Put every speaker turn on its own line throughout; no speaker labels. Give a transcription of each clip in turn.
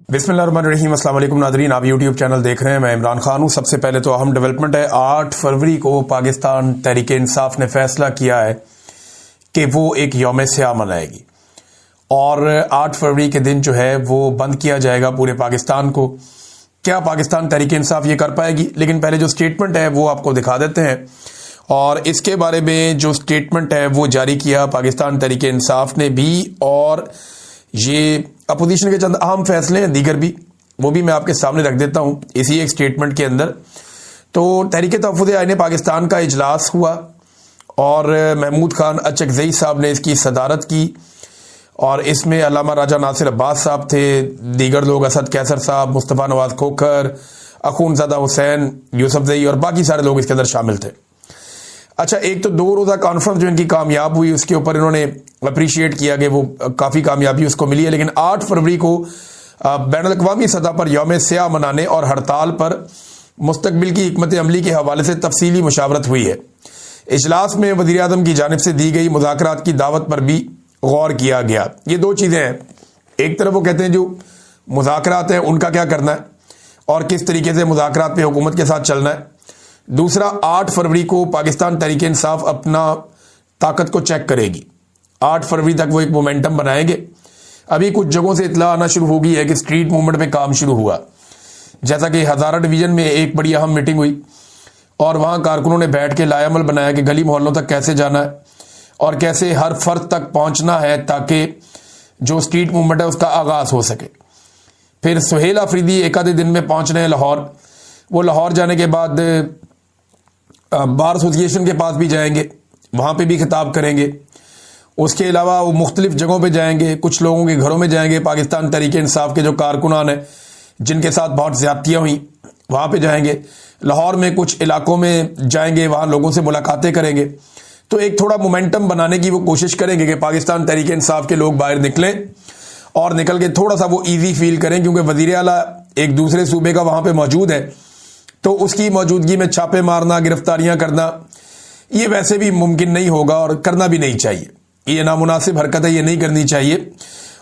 بسم اللہ الرحمن الرحیم۔ السلام علیکم ناظرین، آپ یوٹیوب چینل دیکھ رہے ہیں، میں عمران خان ہوں۔ سب سے پہلے تو اہم ڈیولپمنٹ ہے، 8 فروری کو پاکستان تحریک انصاف نے فیصلہ کیا ہے کہ وہ ایک یوم سیاہ منائے گی اور 8 فروری کے دن جو ہے وہ بند کیا جائے گا پورے پاکستان کو۔ کیا پاکستان تحریک انصاف یہ کر پائے گی؟ لیکن پہلے جو سٹیٹمنٹ ہے وہ آپ کو دکھا دیتے ہیں، اور اس کے بارے میں جو سٹیٹمنٹ ہے وہ جاری کیا پاکستان تحریک انصاف نے بھی، اور یہ اپوزیشن کے چند اہم فیصلے ہیں دیگر بھی، وہ بھی میں آپ کے سامنے رکھ دیتا ہوں اسی ایک سٹیٹمنٹ کے اندر۔ تو تحریک تحفظ آئین پاکستان کا اجلاس ہوا اور محمود خان اچکزئی صاحب نے اس کی صدارت کی، اور اس میں علامہ راجہ ناصر عباس صاحب تھے، دیگر لوگ اسد کیسر صاحب، مصطفیٰ نواز کھوکھر، اخونزادہ حسین یوسف زئی اور باقی سارے لوگ اس کے اندر شامل تھے۔ اچھا، ایک تو 2 روزہ کانفرنس جو ان کی کامیاب ہوئی، اس کے اوپر انہوں نے اپریشیٹ کیا کہ وہ کافی کامیابی اس کو ملی ہے، لیکن 8 فروری کو بین الاقوامی سطح پر یوم سیاہ منانے اور ہڑتال پر مستقبل کی حکمت عملی کے حوالے سے تفصیلی مشاورت ہوئی ہے۔ اجلاس میں وزیر اعظم کی جانب سے دی گئی مذاکرات کی دعوت پر بھی غور کیا گیا۔ یہ 2 چیزیں ہیں، ایک طرف وہ کہتے ہیں جو مذاکرات ہیں ان کا کیا کرنا ہے اور کس طریقے سے مذاکرات پہ حکومت کے ساتھ چلنا ہے، دوسرا 8 فروری کو پاکستان تحریک انصاف اپنا طاقت کو چیک کرے گی۔ 8 فروری تک وہ ایک مومنٹم بنائیں گے۔ ابھی کچھ جگہوں سے اطلاع آنا شروع ہو گئی ہے کہ اسٹریٹ موومنٹ پہ کام شروع ہوا، جیسا کہ ہزارہ ڈویژن میں ایک بڑی اہم میٹنگ ہوئی اور وہاں کارکنوں نے بیٹھ کے لائے عمل بنایا کہ گلی محلوں تک کیسے جانا ہے اور کیسے ہر فرد تک پہنچنا ہے تاکہ جو اسٹریٹ موومنٹ ہے اس کا آغاز ہو سکے۔ پھر سہیل آفریدی ایک آدھے دن میں پہنچ رہے ہیں لاہور، وہ لاہور جانے کے بعد بار ایسوسیشن کے پاس بھی جائیں گے، وہاں پہ بھی خطاب کریں گے۔ اس کے علاوہ وہ مختلف جگہوں پہ جائیں گے، کچھ لوگوں کے گھروں میں جائیں گے، پاکستان تحریک انصاف کے جو کارکنان ہیں جن کے ساتھ بہت زیادتیاں ہوئیں وہاں پہ جائیں گے۔ لاہور میں کچھ علاقوں میں جائیں گے، وہاں لوگوں سے ملاقاتیں کریں گے۔ تو ایک تھوڑا مومنٹم بنانے کی وہ کوشش کریں گے کہ پاکستان تحریک انصاف کے لوگ باہر نکلیں اور نکل کے تھوڑا سا وہ ایزی فیل کریں، کیونکہ وزیر اعلیٰ ایک دوسرے صوبے کا وہاں پہ موجود ہے، تو اس کی موجودگی میں چھاپے مارنا، گرفتاریاں کرنا یہ ویسے بھی ممکن نہیں ہوگا اور کرنا بھی نہیں چاہیے۔ یہ نامناسب حرکت ہے، یہ نہیں کرنی چاہیے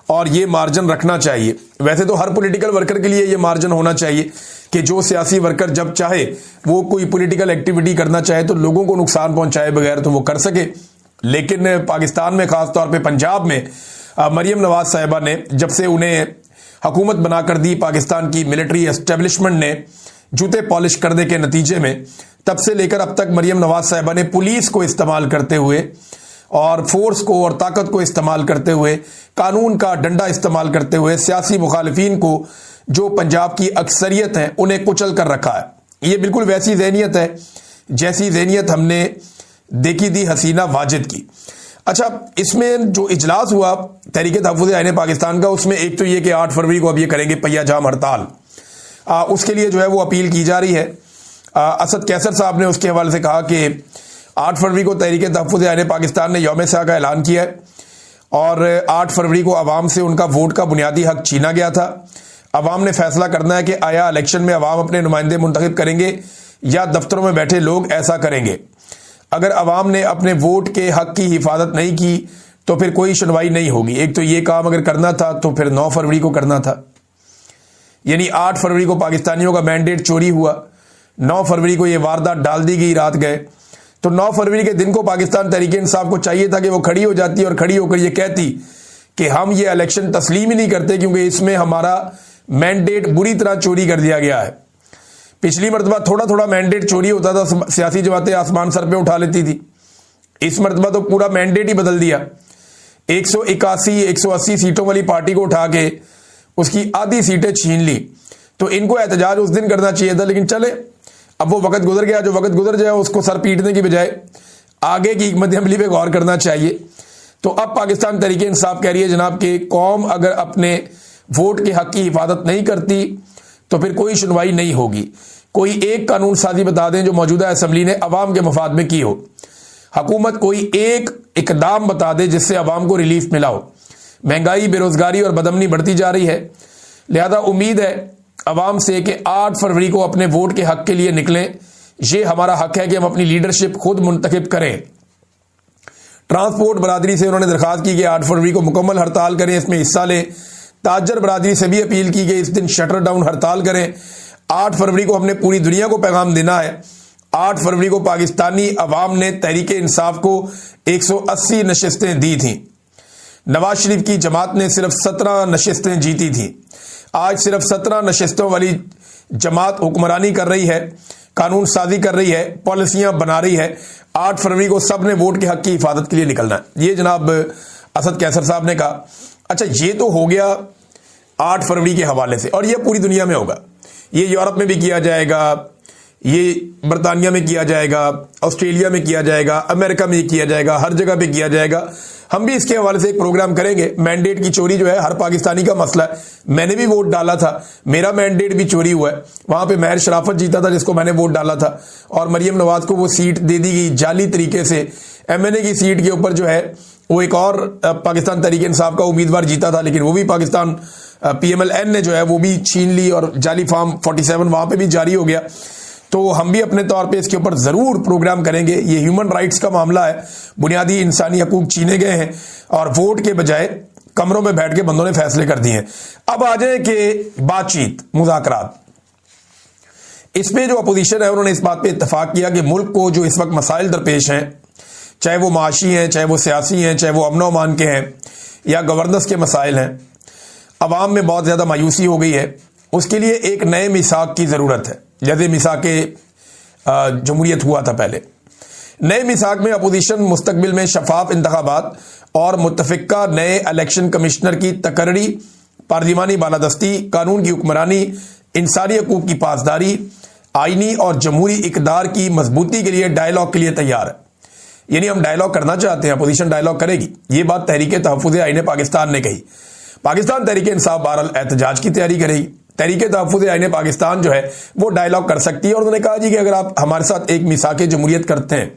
اور یہ مارجن رکھنا چاہیے۔ ویسے تو ہر پولیٹیکل ورکر کے لیے یہ مارجن ہونا چاہیے کہ جو سیاسی ورکر جب چاہے وہ کوئی پولیٹیکل ایکٹیویٹی کرنا چاہے تو لوگوں کو نقصان پہنچائے بغیر تو وہ کر سکے۔ لیکن پاکستان میں خاص طور پہ پنجاب میں مریم نواز صاحبہ نے جب سے انہیں حکومت بنا کر دی پاکستان کی ملٹری اسٹیبلشمنٹ نے جوتے پالش کرنے کے نتیجے میں، تب سے لے کر اب تک مریم نواز صاحبہ نے پولیس کو استعمال کرتے ہوئے اور فورس کو اور طاقت کو استعمال کرتے ہوئے، قانون کا ڈنڈا استعمال کرتے ہوئے سیاسی مخالفین کو جو پنجاب کی اکثریت ہیں انہیں کچل کر رکھا ہے۔ یہ بالکل ویسی ذہنیت ہے جیسی ذہنیت ہم نے دیکھی تھی حسینہ واجد کی۔ اچھا، اس میں جو اجلاس ہوا تحریک تحفظ آئین پاکستان کا، اس میں ایک تو یہ کہ 8 فروری کو اب یہ کریں گے پہیہ جام ہڑتال، اس کے لیے جو ہے وہ اپیل کی جا رہی ہے۔ اسد کیسر صاحب نے اس کے حوالے سے کہا کہ 8 فروری کو تحریک تحفظ آئین پاکستان نے یوم سیاہ کا اعلان کیا ہے اور 8 فروری کو عوام سے ان کا ووٹ کا بنیادی حق چھینا گیا تھا۔ عوام نے فیصلہ کرنا ہے کہ آیا الیکشن میں عوام اپنے نمائندے منتخب کریں گے یا دفتروں میں بیٹھے لوگ ایسا کریں گے۔ اگر عوام نے اپنے ووٹ کے حق کی حفاظت نہیں کی تو پھر کوئی سنوائی نہیں ہوگی۔ ایک تو یہ کام اگر کرنا تھا تو پھر 9 فروری کو کرنا تھا، یعنی 8 فروری کو پاکستانیوں کا مینڈیٹ چوری ہوا، 9 فروری کو یہ واردات ڈال دی گئی، رات گئے، تو 9 فروری کے دن کو پاکستان تحریک انصاف کو چاہیے تھا کہ وہ کھڑی ہو جاتی اور کھڑی ہو کر یہ کہتی کہ ہم یہ الیکشن تسلیم ہی نہیں کرتے کیونکہ اس میں ہمارا مینڈیٹ بری طرح چوری کر دیا گیا ہے۔ پچھلی مرتبہ تھوڑا تھوڑا مینڈیٹ چوری ہوتا تھا، سیاسی جماعتیں آسمان سر پہ اٹھا لیتی تھی، اس مرتبہ تو پورا مینڈیٹ ہی بدل دیا۔ 180 سیٹوں والی پارٹی کو اٹھا کے اس کی آدھی سیٹیں چھین لی، تو ان کو احتجاج اس دن کرنا چاہیے تھا، لیکن چلے اب وہ وقت گزر گیا، جو وقت گزر جائے اس کو سر پیٹنے کی بجائے آگے کی حکمت عملی پہ غور کرنا چاہیے۔ تو اب پاکستان تحریک انصاف کہہ رہی ہے جناب کہ قوم اگر اپنے ووٹ کے حق کی حفاظت نہیں کرتی تو پھر کوئی سنوائی نہیں ہوگی۔ کوئی ایک قانون سازی بتا دیں جو موجودہ اسمبلی نے عوام کے مفاد میں کی ہو، حکومت کوئی ایک اقدام بتا دے جس سے عوام کو ریلیف ملا ہو۔ مہنگائی، بے روزگاری اور بدامنی بڑھتی جا رہی ہے، لہذا امید ہے عوام سے کہ 8 فروری کو اپنے ووٹ کے حق کے لیے نکلیں۔ یہ ہمارا حق ہے کہ ہم اپنی لیڈرشپ خود منتخب کریں۔ ٹرانسپورٹ برادری سے انہوں نے درخواست کی کہ 8 فروری کو مکمل ہڑتال کریں، اس میں حصہ لیں تاجر برادری سے بھی اپیل کی کہ اس دن شٹر ڈاؤن ہڑتال کریں. 8 فروری کو ہم نے پوری دنیا کو پیغام دینا ہے. 8 فروری کو پاکستانی عوام نے تحریک انصاف کو 180 نشستیں دی تھیں. نواز شریف کی جماعت نے صرف 17 نشستیں جیتی تھیں. آج صرف 17 نشستوں والی جماعت حکمرانی کر رہی ہے, قانون سازی کر رہی ہے, پالیسیاں بنا رہی ہے. 8 فروری کو سب نے ووٹ کے حق کی حفاظت کے لیے نکلنا ہے. یہ جناب اسد کیسر صاحب نے کہا. اچھا, یہ تو ہو گیا 8 فروری کے حوالے سے, اور یہ پوری دنیا میں ہوگا. یہ یورپ میں بھی کیا جائے گا, یہ برطانیہ میں کیا جائے گا, آسٹریلیا میں کیا جائے گا, امریکہ میں کیا جائے گا, ہر جگہ پہ کیا جائے گا. ہم بھی اس کے حوالے سے ایک پروگرام کریں گے. مینڈیٹ کی چوری جو ہے ہر پاکستانی کا مسئلہ ہے. میں نے بھی ووٹ ڈالا تھا, میرا مینڈیٹ بھی چوری ہوا ہے. وہاں پہ مہر شرافت جیتا تھا جس کو میں نے ووٹ ڈالا تھا, اور مریم نواز کو وہ سیٹ دے دی گئی جعلی طریقے سے. ایم این اے کی سیٹ کے اوپر جو ہے وہ ایک اور پاکستان تحریک انصاف کا امیدوار جیتا تھا, لیکن وہ بھی Pakistan P M L N نے جو ہے وہ بھی چھین لی, اور جعلی فارم 47 وہاں پہ بھی جاری ہو گیا. تو ہم بھی اپنے طور پہ اس کے اوپر ضرور پروگرام کریں گے. یہ ہیومن رائٹس کا معاملہ ہے, بنیادی انسانی حقوق چھینے گئے ہیں اور ووٹ کے بجائے کمروں میں بیٹھ کے بندوں نے فیصلے کر دیے ہیں. اب آ جائیں کہ بات چیت, مذاکرات. اس میں جو اپوزیشن ہے انہوں نے اس بات پہ اتفاق کیا کہ ملک کو جو اس وقت مسائل درپیش ہیں, چاہے وہ معاشی ہیں, چاہے وہ سیاسی ہیں, چاہے وہ امن و امان کے ہیں, یا گورننس کے مسائل ہیں, عوام میں بہت زیادہ مایوسی ہو گئی ہے. اس کے لیے ایک نئے میثاق کی ضرورت ہے, جیسے میثاق جمہوریت ہوا تھا پہلے. نئے میثاق میں اپوزیشن مستقبل میں شفاف انتخابات اور متفقہ نئے الیکشن کمشنر کی تقرری, پارلیمانی بالادستی, قانون کی حکمرانی, انسانی حقوق کی پاسداری, آئینی اور جمہوری اقدار کی مضبوطی کے لیے ڈائیلاگ کے لیے تیار ہے. یعنی ہم ڈائیلاگ کرنا چاہتے ہیں, اپوزیشن ڈائیلاگ کرے گی. یہ بات تحریک تحفظ آئین پاکستان نے کہی. پاکستان تحریک انصاف بہرحال احتجاج کی تیاری کرے گی. تحریک تحفظ آئین پاکستان جو ہے وہ ڈائیلاگ کر سکتی ہے, اور انہوں نے کہا جی کہ اگر آپ ہمارے ساتھ ایک میثاق جمہوریت کرتے ہیں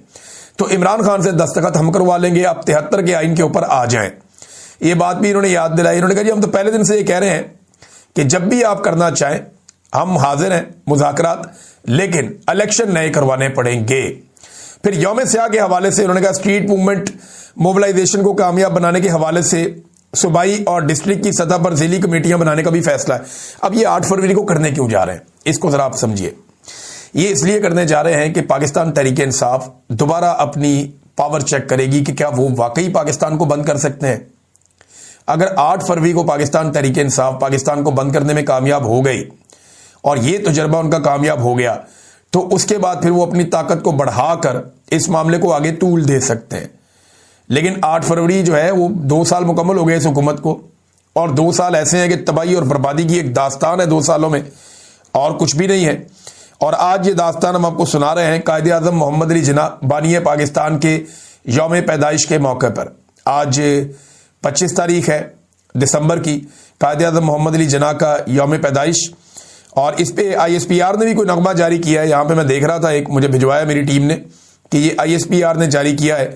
تو عمران خان سے دستخط ہم کروا لیں گے, آپ 73 کے آئین کے اوپر آ جائیں. یہ بات بھی انہوں نے یاد دلائی. انہوں نے کہا جی ہم تو پہلے دن سے یہ کہہ رہے ہیں کہ جب بھی آپ کرنا چاہیں ہم حاضر ہیں مذاکرات, لیکن الیکشن نئے کروانے پڑیں گے. پھر یوم سیاہ کے حوالے سے انہوں نے کہا اسٹریٹ موومنٹ موبلائزیشن کو کامیاب بنانے کے حوالے سے صوبائی اور ڈسٹرکٹ کی سطح پر ذیلی کمیٹیاں بنانے کا بھی فیصلہ ہے. اب یہ 8 فروری کو کرنے کیوں جا رہے ہیں, اس کو ذرا آپ سمجھیے. یہ اس لیے کرنے جا رہے ہیں کہ پاکستان تحریک انصاف دوبارہ اپنی پاور چیک کرے گی کہ کیا وہ واقعی پاکستان کو بند کر سکتے ہیں. اگر 8 فروری کو پاکستان تحریک انصاف پاکستان کو بند کرنے میں کامیاب ہو گئی اور یہ تجربہ ان کا کامیاب ہو گیا, تو اس کے بعد پھر وہ اپنی طاقت کو بڑھا کر اس معاملے کو آگے طول دے سکتے ہیں. لیکن 8 فروری جو ہے وہ 2 سال مکمل ہو گئے اس حکومت کو, اور 2 سال ایسے ہیں کہ تباہی اور بربادی کی ایک داستان ہے 2 سالوں میں, اور کچھ بھی نہیں ہے. اور آج یہ داستان ہم آپ کو سنا رہے ہیں قائد اعظم محمد علی جناح بانی پاکستان کے یوم پیدائش کے موقع پر. آج 25 تاریخ ہے دسمبر کی, قائد اعظم محمد علی جناح کا یوم پیدائش, اور اس پہ ISPR نے بھی کوئی نغمہ جاری کیا ہے. یہاں پہ میں دیکھ رہا تھا, ایک مجھے بھجوایا میری ٹیم نے کہ یہ ISPR نے جاری کیا ہے.